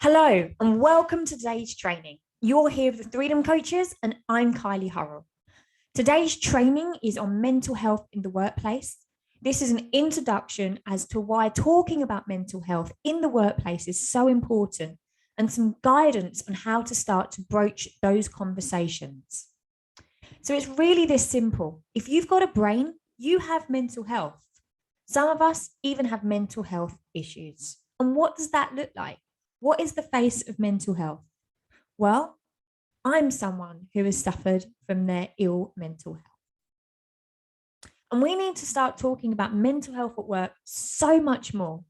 Hello and welcome to today's training. You're here with the Freedom Coaches and I'm Kylie Hurrell. Today's training is on mental health in the workplace. This is an introduction as to why talking about mental health in the workplace is so important and some guidance on how to start to broach those conversations. So it's really this simple. If you've got a brain, you have mental health. Some of us even have mental health issues. And what does that look like? What is the face of mental health? Well, I'm someone who has suffered from their ill mental health. And we need to start talking about mental health at work so much more.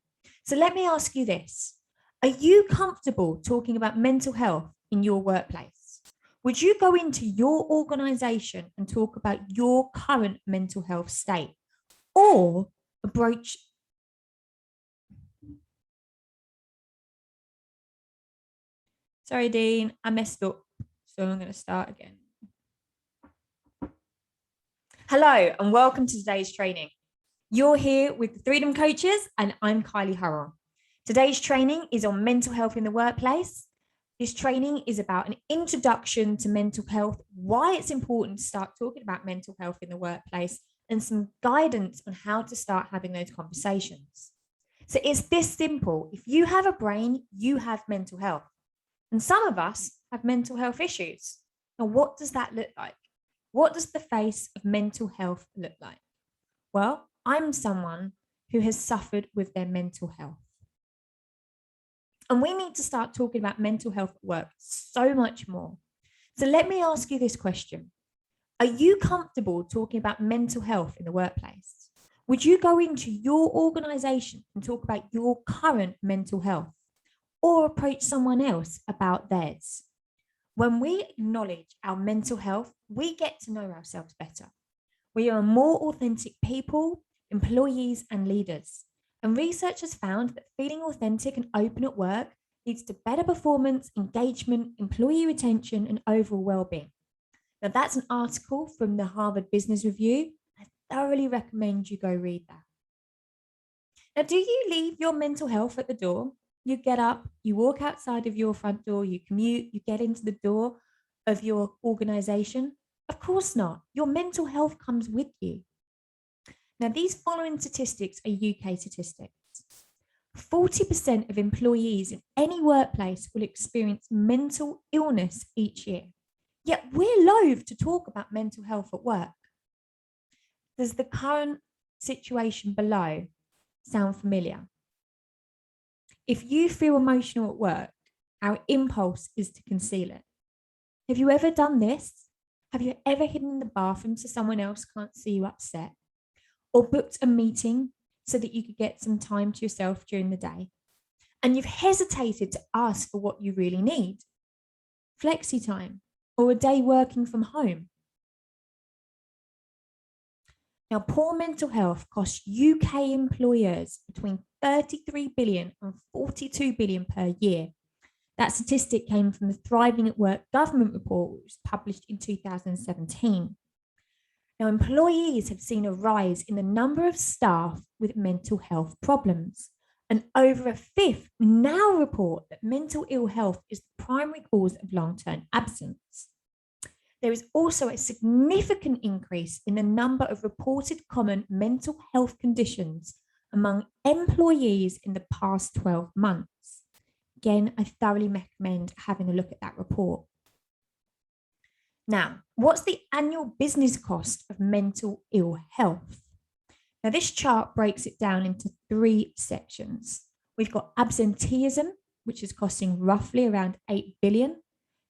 So let me ask you this. Are you comfortable talking about mental health in your workplace? Would you go into your organization and talk about your current mental health state or approach? Sorry, Dean, I messed up. So I'm going to start again. Hello, and welcome to today's training. You're here with the Freedom Coaches, and I'm Kylie Hurrell. Today's training is on mental health in the workplace. This training is about an introduction to mental health, why it's important to start talking about mental health in the workplace, and some guidance on how to start having those conversations. So it's this simple. If you have a brain, you have mental health. And some of us have mental health issues. Now, what does that look like? What does the face of mental health look like? Well, I'm someone who has suffered with their mental health. And we need to start talking about mental health at work so much more. So let me ask you this question. Are you comfortable talking about mental health in the workplace? Would you go into your organization and talk about your current mental health or approach someone else about theirs? When we acknowledge our mental health, we get to know ourselves better. We are more authentic people, employees, and leaders. And research has found that feeling authentic and open at work leads to better performance, engagement, employee retention, and overall well-being. Now, that's an article from the Harvard Business Review. I thoroughly recommend you go read that. Now, do you leave your mental health at the door? You get up, you walk outside of your front door, you commute, you get into the door of your organization? Of course not. Your mental health comes with you. Now, these following statistics are UK statistics. 40% of employees in any workplace will experience mental illness each year. Yet we're loath to talk about mental health at work. Does the current situation below sound familiar? If you feel emotional at work, our impulse is to conceal it. Have you ever done this? Have you ever hidden in the bathroom so someone else can't see you upset? Or booked a meeting so that you could get some time to yourself during the day? And you've hesitated to ask for what you really need. Flexi time or a day working from home. Now, poor mental health costs UK employers between 33 billion and 42 billion per year. That statistic came from the Thriving at Work government report, which was published in 2017. Now, employees have seen a rise in the number of staff with mental health problems, and over a fifth now report that mental ill health is the primary cause of long-term absence. There is also a significant increase in the number of reported common mental health conditions among employees in the past 12 months. Again, I thoroughly recommend having a look at that report. Now, what's the annual business cost of mental ill health? Now, this chart breaks it down into three sections. We've got absenteeism, which is costing roughly around 8 billion,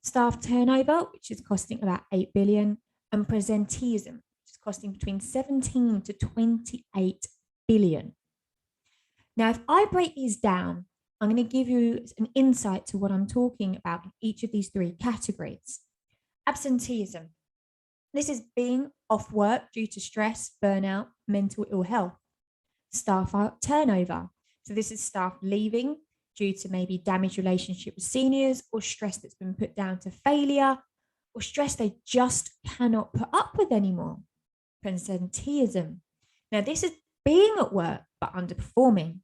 staff turnover, which is costing about 8 billion, and presenteeism, which is costing between 17 to 28 billion. Now, if I break these down, I'm going to give you an insight to what I'm talking about in each of these three categories. Absenteeism. This is being off work due to stress, burnout, mental ill health. Staff turnover. So this is staff leaving due to maybe damaged relationship with seniors or stress that's been put down to failure or stress they just cannot put up with anymore. Presenteeism. Now, this is being at work but underperforming.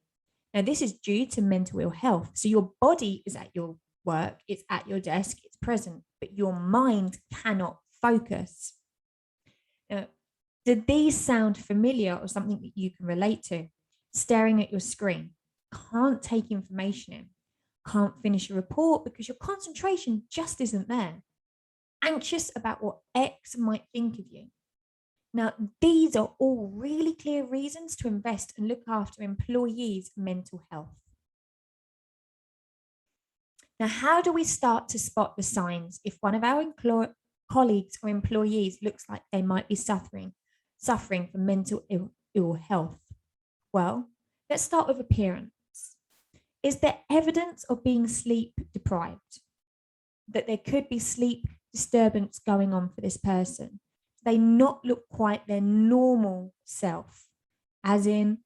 Now, this is due to mental ill health. So your body is at your work, it's at your desk, it's present, but your mind cannot focus. Now, did these sound familiar or something that you can relate to? Staring at your screen, can't take information in, can't finish a report because your concentration just isn't there. Anxious about what X might think of you. Now, these are all really clear reasons to invest and look after employees' mental health. Now, how do we start to spot the signs if one of our colleagues or employees looks like they might be suffering from mental ill health? Well, let's start with appearance. Is there evidence of being sleep deprived? That there could be sleep disturbance going on for this person? They not look quite their normal self, as in,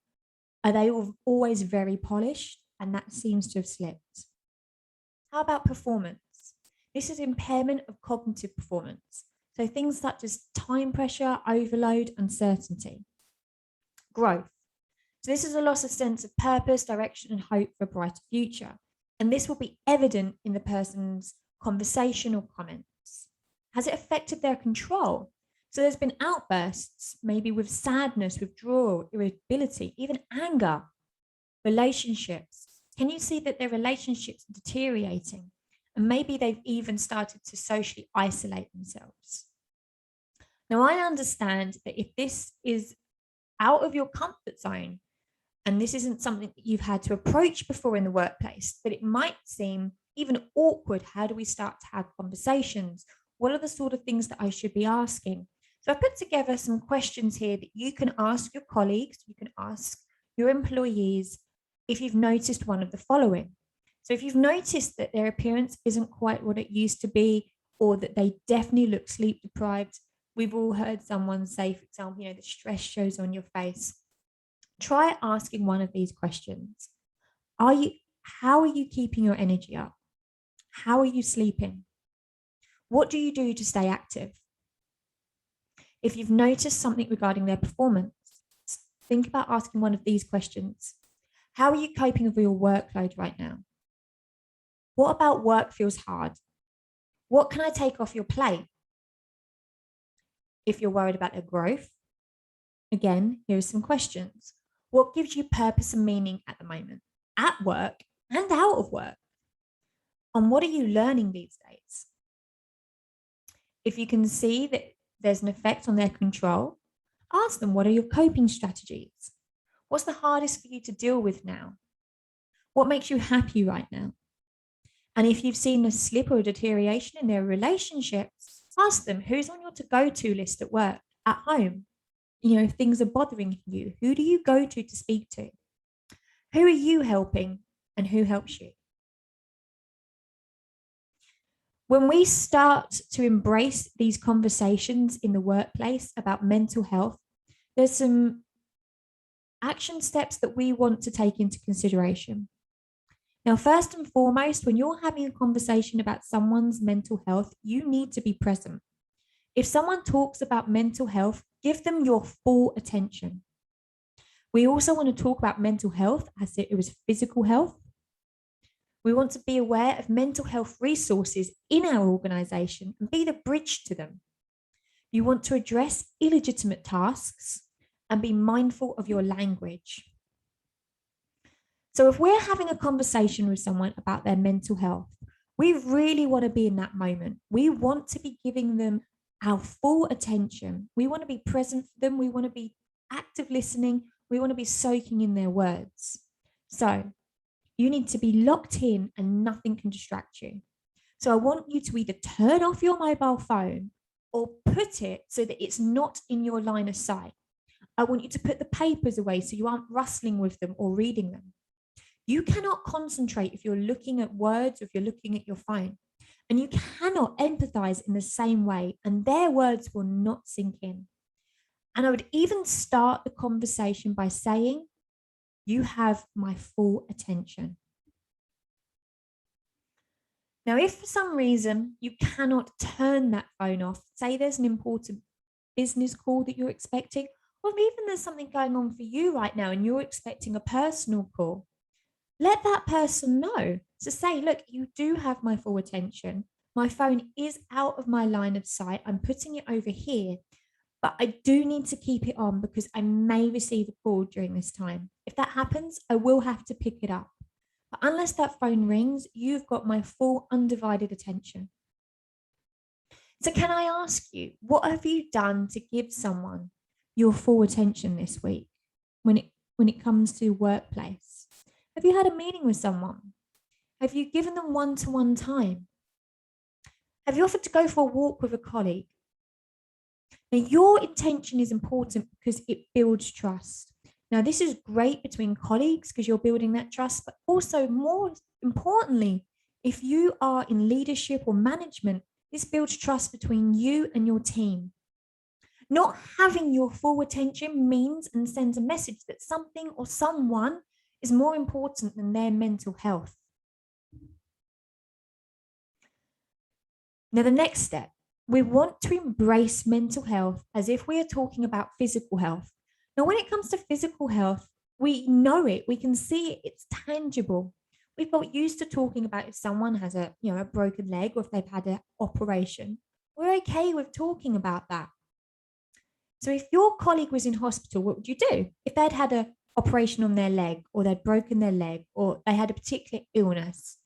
are they always very polished? And that seems to have slipped. How about performance? This is impairment of cognitive performance. So things such as time pressure, overload, uncertainty. Growth. So this is a loss of sense of purpose, direction, and hope for a brighter future. And this will be evident in the person's conversational comments. Has it affected their control? So there's been outbursts, maybe with sadness, withdrawal, irritability, even anger. Relationships. Can you see that their relationships are deteriorating? And maybe they've even started to socially isolate themselves. Now, I understand that if this is out of your comfort zone, and this isn't something that you've had to approach before in the workplace, that it might seem even awkward. How do we start to have conversations? What are the sort of things that I should be asking? So I put together some questions here that you can ask your colleagues, you can ask your employees if you've noticed one of the following. So if you've noticed that their appearance isn't quite what it used to be, or that they definitely look sleep deprived, we've all heard someone say, for example, the stress shows on your face. Try asking one of these questions. How are you keeping your energy up? How are you sleeping? What do you do to stay active? If you've noticed something regarding their performance, think about asking one of these questions. How are you coping with your workload right now? What about work feels hard? What can I take off your plate? If you're worried about their growth, again, here are some questions. What gives you purpose and meaning at the moment, at work and out of work? And what are you learning these days? If you can see that there's an effect on their control, ask them, what are your coping strategies? What's the hardest for you to deal with now? What makes you happy right now? And if you've seen a slip or a deterioration in their relationships, ask them, who's on your to-go-to list at work, at home? If things are bothering you, who do you go to speak to? Who are you helping and who helps you? When we start to embrace these conversations in the workplace about mental health, there's some action steps that we want to take into consideration. Now, first and foremost, when you're having a conversation about someone's mental health, you need to be present. If someone talks about mental health, give them your full attention. We also want to talk about mental health as if it was physical health. We want to be aware of mental health resources in our organization and be the bridge to them. You want to address illegitimate tasks and be mindful of your language. So if we're having a conversation with someone about their mental health, we really want to be in that moment. We want to be giving them our full attention. We want to be present for them. We want to be active listening. We want to be soaking in their words. So you need to be locked in and nothing can distract you. So I want you to either turn off your mobile phone or put it so that it's not in your line of sight. I want you to put the papers away so you aren't rustling with them or reading them. You cannot concentrate if you're looking at words or if you're looking at your phone. And you cannot empathize in the same way, and their words will not sink in. And I would even start the conversation by saying, you have my full attention. Now, if for some reason you cannot turn that phone off, say there's an important business call that you're expecting, or even there's something going on for you right now and you're expecting a personal call, let that person know. So say, look, you do have my full attention. My phone is out of my line of sight. I'm putting it over here, but I do need to keep it on because I may receive a call during this time. If that happens, I will have to pick it up. But unless that phone rings, you've got my full undivided attention. So can I ask you, what have you done to give someone your full attention this week when it comes to workplace? Have you had a meeting with someone? Have you given them one-to-one time? Have you offered to go for a walk with a colleague? Now, your intention is important because it builds trust. Now, this is great between colleagues because you're building that trust, but also more importantly, if you are in leadership or management, this builds trust between you and your team. Not having your full attention means and sends a message that something or someone is more important than their mental health. Now, the next step, we want to embrace mental health as if we are talking about physical health. Now, when it comes to physical health, we know it, we can see it, it's tangible. We've got used to talking about if someone has a broken leg or if they've had an operation. We're okay with talking about that. So if your colleague was in hospital, what would you do? If they'd had an operation on their leg or they'd broken their leg or they had a particular illness,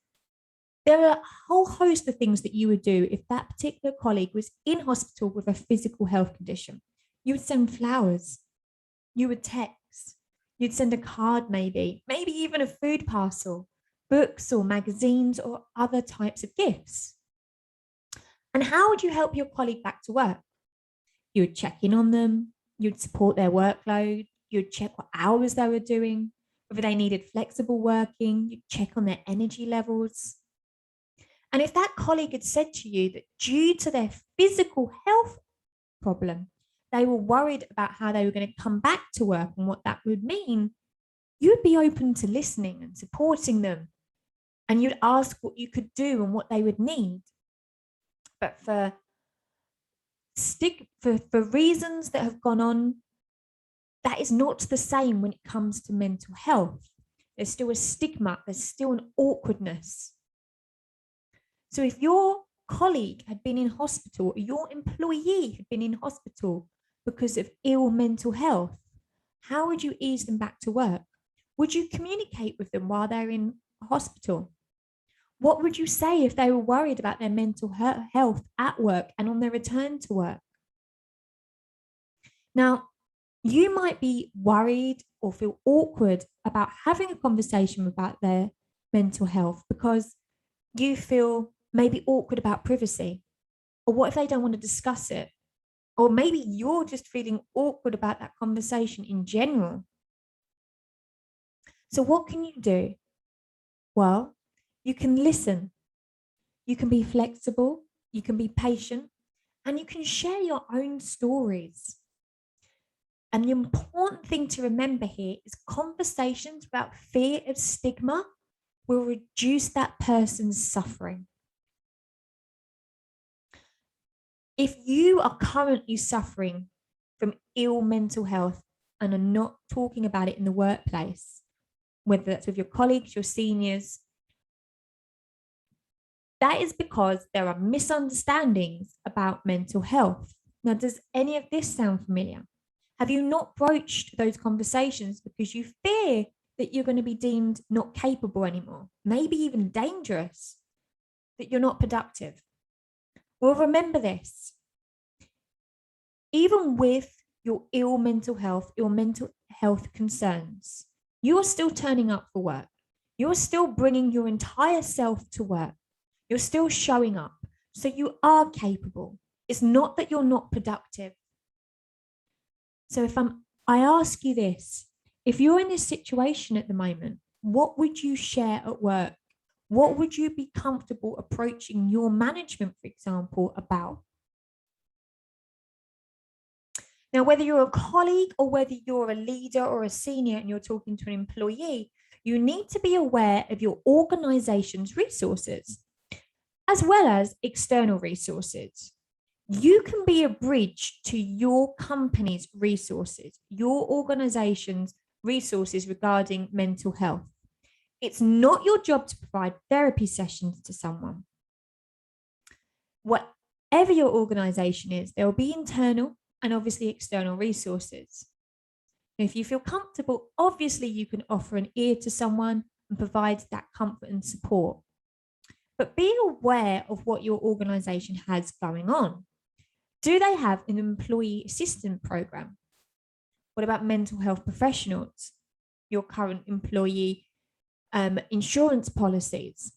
there are a whole host of things that you would do if that particular colleague was in hospital with a physical health condition. You would send flowers, you would text, you'd send a card maybe even a food parcel, books or magazines or other types of gifts. And how would you help your colleague back to work? You would check in on them, you'd support their workload, you'd check what hours they were doing, whether they needed flexible working, you'd check on their energy levels. And if that colleague had said to you that due to their physical health problem, they were worried about how they were going to come back to work and what that would mean, you'd be open to listening and supporting them. And you'd ask what you could do and what they would need. But for reasons that have gone on, that is not the same when it comes to mental health. There's still a stigma, there's still an awkwardness. So if your colleague had been in hospital, or your employee had been in hospital because of ill mental health, how would you ease them back to work? Would you communicate with them while they're in hospital? What would you say if they were worried about their mental health at work and on their return to work? Now, you might be worried or feel awkward about having a conversation about their mental health because you feel maybe awkward about privacy. Or what if they don't want to discuss it? Or maybe you're just feeling awkward about that conversation in general. So what can you do? Well, you can listen. You can be flexible. You can be patient. And you can share your own stories. And the important thing to remember here is conversations about fear of stigma will reduce that person's suffering. If you are currently suffering from ill mental health and are not talking about it in the workplace, whether that's with your colleagues, your seniors, that is because there are misunderstandings about mental health. Now, does any of this sound familiar? Have you not broached those conversations because you fear that you're going to be deemed not capable anymore, maybe even dangerous, that you're not productive? Well, remember this. Even with your ill mental health concerns, you are still turning up for work. You're still bringing your entire self to work. You're still showing up. So you are capable. It's not that you're not productive. So I ask you this, if you're in this situation at the moment, what would you share at work? What would you be comfortable approaching your management, for example, about? Now, whether you're a colleague or whether you're a leader or a senior and you're talking to an employee, you need to be aware of your organization's resources, as well as external resources. You can be a bridge to your company's resources, your organization's resources regarding mental health. It's not your job to provide therapy sessions to someone. Whatever your organization is, there will be internal and obviously external resources. If you feel comfortable, obviously you can offer an ear to someone and provide that comfort and support. But be aware of what your organization has going on. Do they have an employee assistance program? What about mental health professionals? Your current employee insurance policies?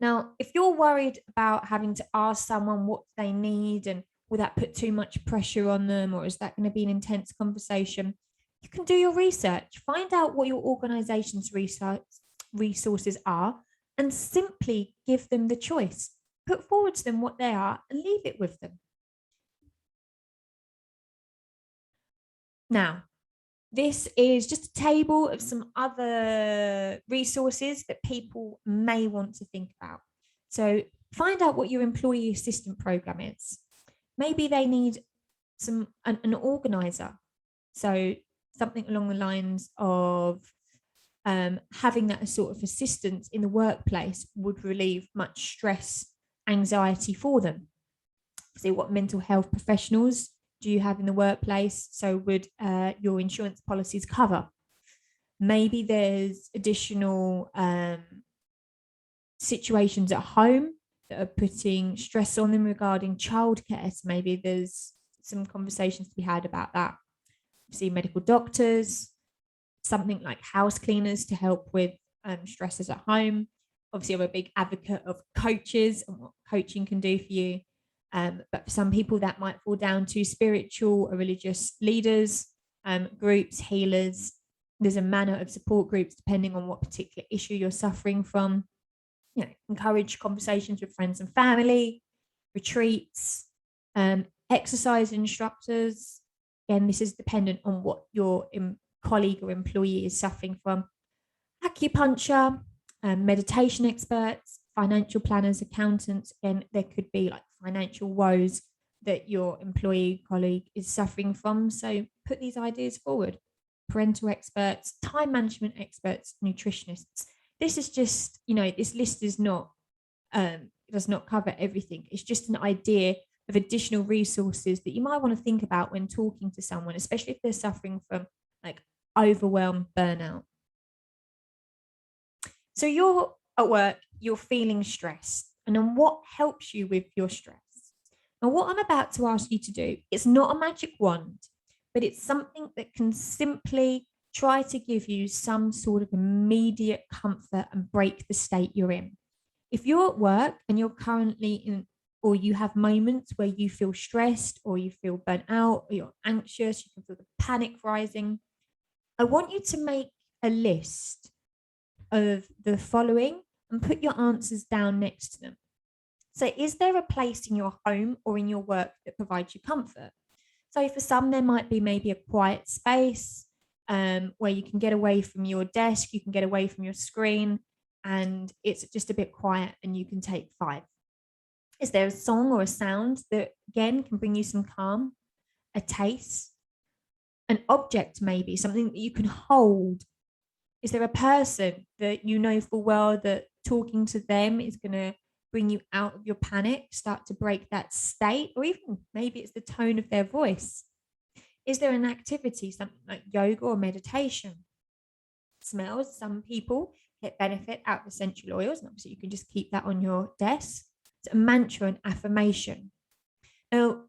Now, if you're worried about having to ask someone what they need and will that put too much pressure on them, or is that going to be an intense conversation? You can do your research, find out what your organization's resources are, and simply give them the choice. Put forward to them what they are and leave it with them. Now, this is just a table of some other resources that people may want to think about. So find out what your employee assistant program is. Maybe they need an organizer. So something along the lines of having that sort of assistance in the workplace would relieve much stress, anxiety for them. See what mental health professionals do you have in the workplace? So would your insurance policies cover? Maybe there's additional situations at home that are putting stress on them regarding childcare. So maybe there's some conversations to be had about that. See medical doctors, something like house cleaners to help with stresses at home. Obviously, I'm a big advocate of coaches and what coaching can do for you. But for some people, that might fall down to spiritual or religious leaders, groups, healers. There's a manner of support groups depending on what particular issue you're suffering from. You know, encourage conversations with friends and family, retreats, exercise instructors. Again, this is dependent on what your colleague or employee is suffering from. Acupuncture, meditation experts, financial planners, accountants. Again, there could be like financial woes that your employee colleague is suffering from. So put these ideas forward. Parental experts, time management experts, nutritionists. This is just, this list is not, does not cover everything. It's just an idea of additional resources that you might want to think about when talking to someone, especially if they're suffering from like overwhelm, burnout. So you're at work, you're feeling stressed, and then what helps you with your stress? Now, what I'm about to ask you to do, it's not a magic wand, but it's something that can simply try to give you some sort of immediate comfort and break the state you're in. If you're at work and you're currently in, or you have moments where you feel stressed or you feel burnt out or you're anxious, you can feel the panic rising, I want you to make a list of the following and put your answers down next to them. So is there a place in your home or in your work that provides you comfort? So for some, there might be maybe a quiet space where you can get away from your desk, you can get away from your screen, and it's just a bit quiet and you can take 5. Is there a song or a sound that, again, can bring you some calm? A taste? An object, maybe, something that you can hold? Is there a person that you know full well that talking to them is going to bring you out of your panic, start to break that state, or even maybe it's the tone of their voice? Is there an activity, something like yoga or meditation? Smells, some people get benefit out of essential oils, and obviously you can just keep that on your desk. It's a mantra and affirmation. Now,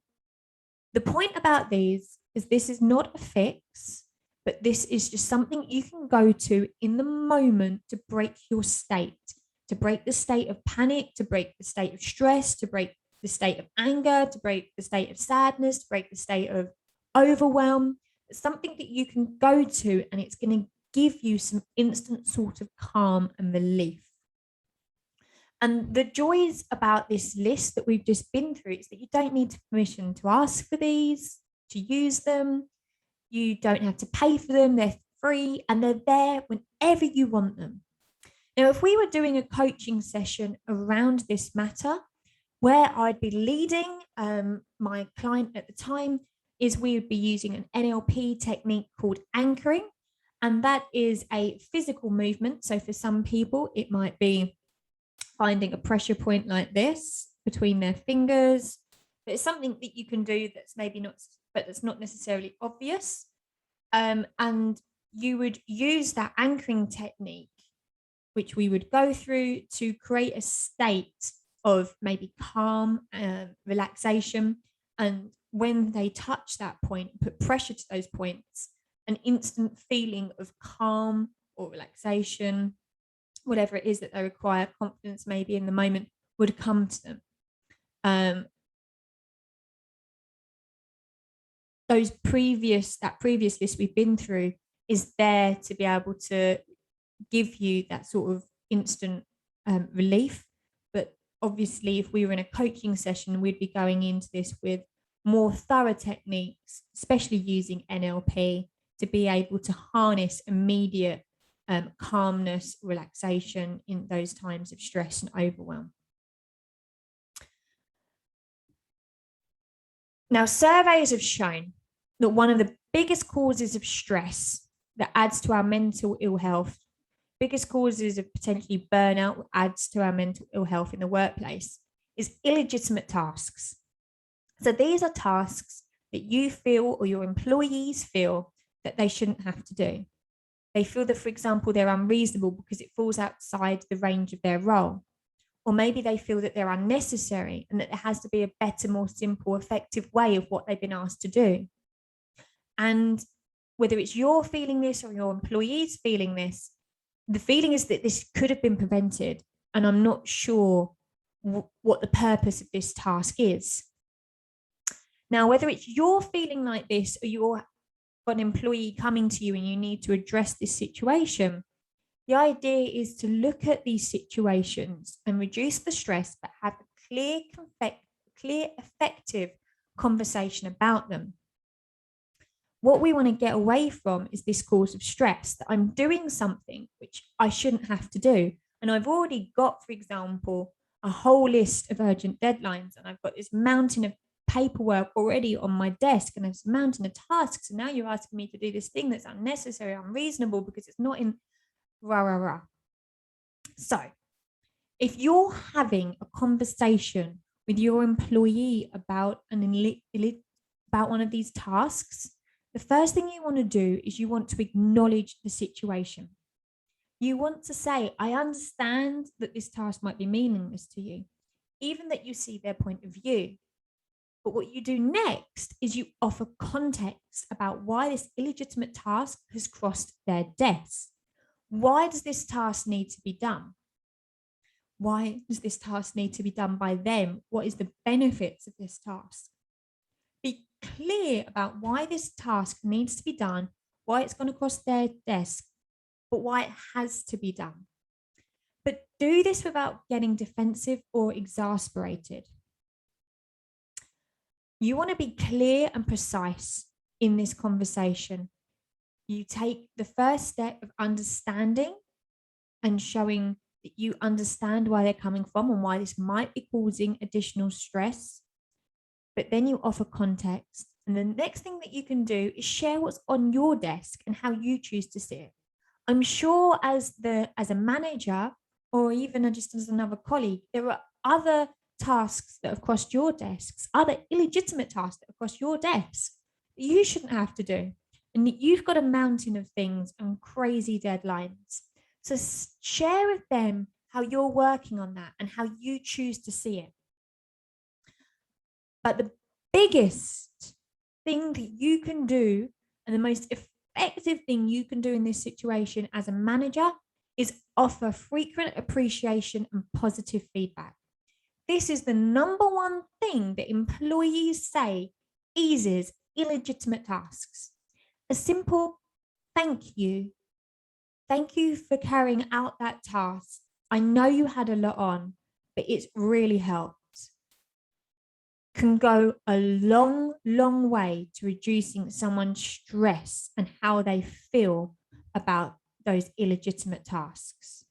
the point about these is this is not a fix, but this is just something you can go to in the moment to break your state, to break the state of panic, to break the state of stress, to break the state of anger, to break the state of sadness, to break the state of overwhelm. It's something that you can go to and it's going to give you some instant sort of calm and relief. And the joys about this list that we've just been through is that you don't need permission to ask for these, to use them. You don't have to pay for them. They're free and they're there whenever you want them. Now, if we were doing a coaching session around this matter, where I'd be leading my client at the time is we would be using an NLP technique called anchoring. And that is a physical movement. So for some people, it might be finding a pressure point like this between their fingers. But it's something that you can do that's maybe not, but that's not necessarily obvious. And you would use that anchoring technique, which we would go through to create a state of maybe calm, relaxation. And when they touch that point, put pressure to those points, an instant feeling of calm or relaxation, whatever it is that they require, confidence maybe in the moment, would come to them. That previous list we've been through is there to be able to give you that sort of instant relief. But obviously, if we were in a coaching session, we'd be going into this with more thorough techniques, especially using NLP, to be able to harness immediate calmness, relaxation in those times of stress and overwhelm. Now, surveys have shown that one of the biggest causes of stress that adds to our mental ill health, biggest causes of potentially burnout, adds to our mental ill health in the workplace, is illegitimate tasks. So these are tasks that you feel or your employees feel that they shouldn't have to do. They feel that, for example, they're unreasonable because it falls outside the range of their role. Or maybe they feel that they're unnecessary and that there has to be a better, more simple, effective way of what they've been asked to do. And whether it's you're feeling this or your employees feeling this, the feeling is that this could have been prevented. And I'm not sure what the purpose of this task is. Now, whether it's you're feeling like this or you've got an employee coming to you and you need to address this situation, the idea is to look at these situations and reduce the stress, but have a clear, effective conversation about them. What we want to get away from is this cause of stress, that I'm doing something which I shouldn't have to do. And I've already got, for example, a whole list of urgent deadlines, and I've got this mountain of paperwork already on my desk, and there's a mountain of tasks. And now you're asking me to do this thing that's unnecessary, unreasonable, because it's not in rah, rah, rah. So if you're having a conversation with your employee about about one of these tasks, the first thing you want to do is you want to acknowledge the situation. You want to say, I understand that this task might be meaningless to you, even that you see their point of view. But what you do next is you offer context about why this illegitimate task has crossed their desk. Why does this task need to be done? Why does this task need to be done by them? What is the benefits of this task? Be clear about why this task needs to be done, why it's going to cross their desk, but why it has to be done. But do this without getting defensive or exasperated. You want to be clear and precise in this conversation. You take the first step of understanding and showing that you understand where they're coming from and why this might be causing additional stress. But then you offer context. And the next thing that you can do is share what's on your desk and how you choose to see it. I'm sure as a manager or even just as another colleague, there are other tasks that have crossed your desks, other illegitimate tasks that have crossed your desk that you shouldn't have to do. And you've got a mountain of things and crazy deadlines. So share with them how you're working on that and how you choose to see it. But the biggest thing that you can do and the most effective thing you can do in this situation as a manager is offer frequent appreciation and positive feedback. This is the number one thing that employees say eases illegitimate tasks. A simple thank you. Thank you for carrying out that task. I know you had a lot on, but it's really helped. Can go a long, long way to reducing someone's stress and how they feel about those illegitimate tasks.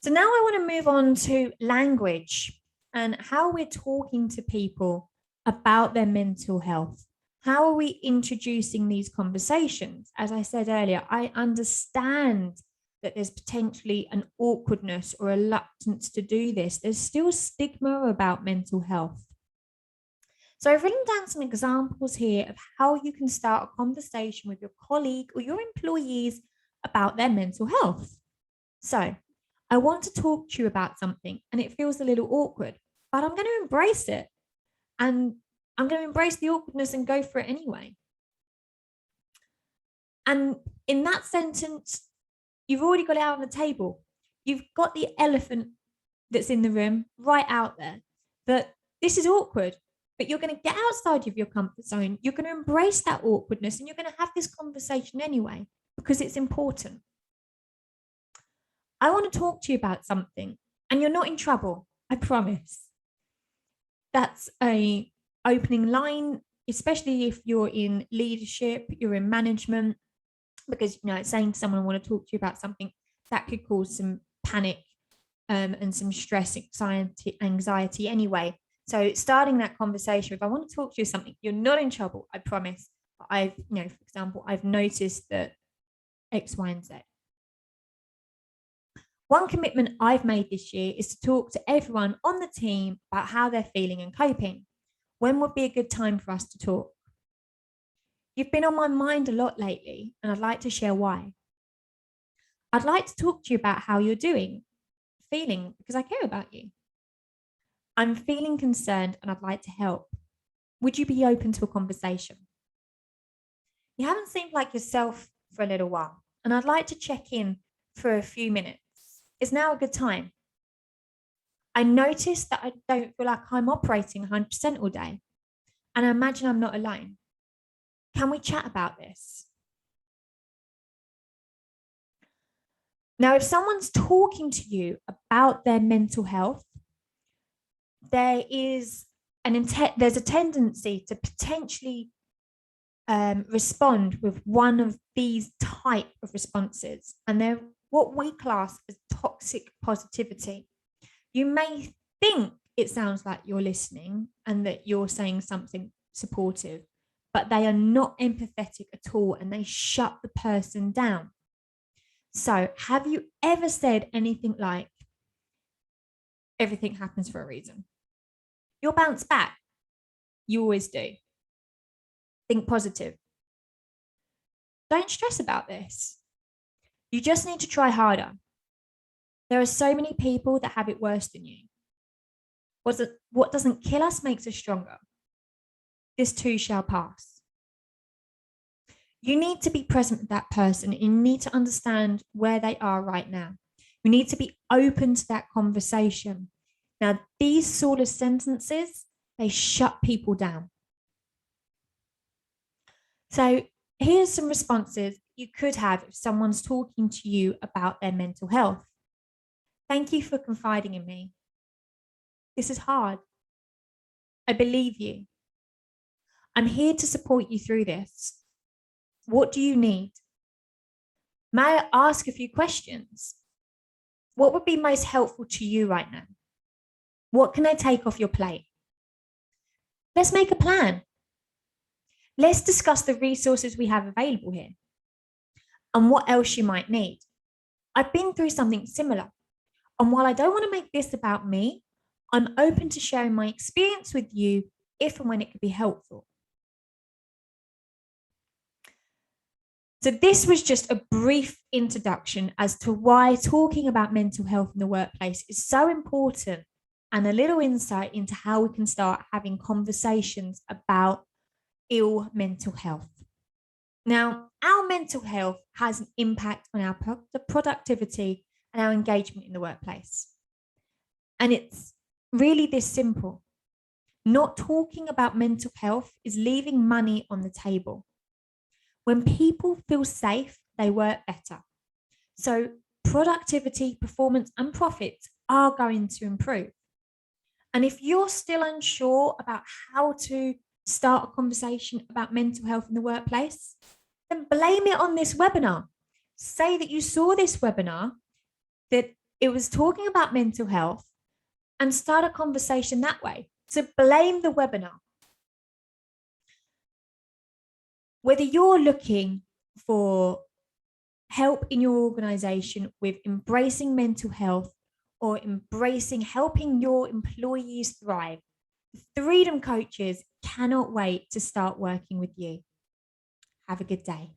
So now I want to move on to language and how we're talking to people about their mental health. How are we introducing these conversations? As I said earlier, I understand that there's potentially an awkwardness or reluctance to do this. There's still stigma about mental health. So I've written down some examples here of how you can start a conversation with your colleague or your employees about their mental health. So I want to talk to you about something and it feels a little awkward, but I'm going to embrace it. And I'm going to embrace the awkwardness and go for it anyway. And in that sentence, you've already got it out on the table. You've got the elephant that's in the room right out there, that this is awkward, but you're going to get outside of your comfort zone. You're going to embrace that awkwardness and you're going to have this conversation anyway, because it's important. I want to talk to you about something and you're not in trouble. I promise. That's a opening line, especially if you're in leadership, you're in management, because saying to someone I want to talk to you about something that could cause some panic and some stress, anxiety anyway. So starting that conversation, if I want to talk to you something, you're not in trouble, I promise. For example, I've noticed that X, Y, and Z. One commitment I've made this year is to talk to everyone on the team about how they're feeling and coping. When would be a good time for us to talk? You've been on my mind a lot lately, and I'd like to share why. I'd like to talk to you about how you're feeling, because I care about you. I'm feeling concerned and I'd like to help. Would you be open to a conversation? You haven't seemed like yourself for a little while, and I'd like to check in for a few minutes. Is now a good time? I notice that I don't feel like I'm operating 100% all day, and I imagine I'm not alone. Can we chat about this? Now, if someone's talking to you about their mental health, there's a tendency to potentially respond with one of these type of responses, and they're what we class as toxic positivity. You may think it sounds like you're listening and that you're saying something supportive, but they are not empathetic at all and they shut the person down. So have you ever said anything like, everything happens for a reason? You'll bounce back. You always do. Think positive. Don't stress about this. You just need to try harder. There are so many people that have it worse than you. What doesn't kill us makes us stronger. This too shall pass. You need to be present with that person. You need to understand where they are right now. You need to be open to that conversation. Now, these sort of sentences, they shut people down. So here's some responses you could have if someone's talking to you about their mental health. Thank you for confiding in me. This is hard. I believe you. I'm here to support you through this. What do you need? May I ask a few questions? What would be most helpful to you right now? What can I take off your plate? Let's make a plan. Let's discuss the resources we have available here and what else you might need. I've been through something similar. And while I don't want to make this about me, I'm open to sharing my experience with you if and when it could be helpful. So this was just a brief introduction as to why talking about mental health in the workplace is so important, and a little insight into how we can start having conversations about ill mental health. Now, our mental health has an impact on our productivity and our engagement in the workplace. And it's really this simple. Not talking about mental health is leaving money on the table. When people feel safe, they work better. So productivity, performance, and profits are going to improve. And if you're still unsure about how to start a conversation about mental health in the workplace, then blame it on this webinar. Say that you saw this webinar, that it was talking about mental health, and start a conversation that way. So blame the webinar. Whether you're looking for help in your organization with embracing mental health or embracing helping your employees thrive, Freedom Coaches cannot wait to start working with you. Have a good day.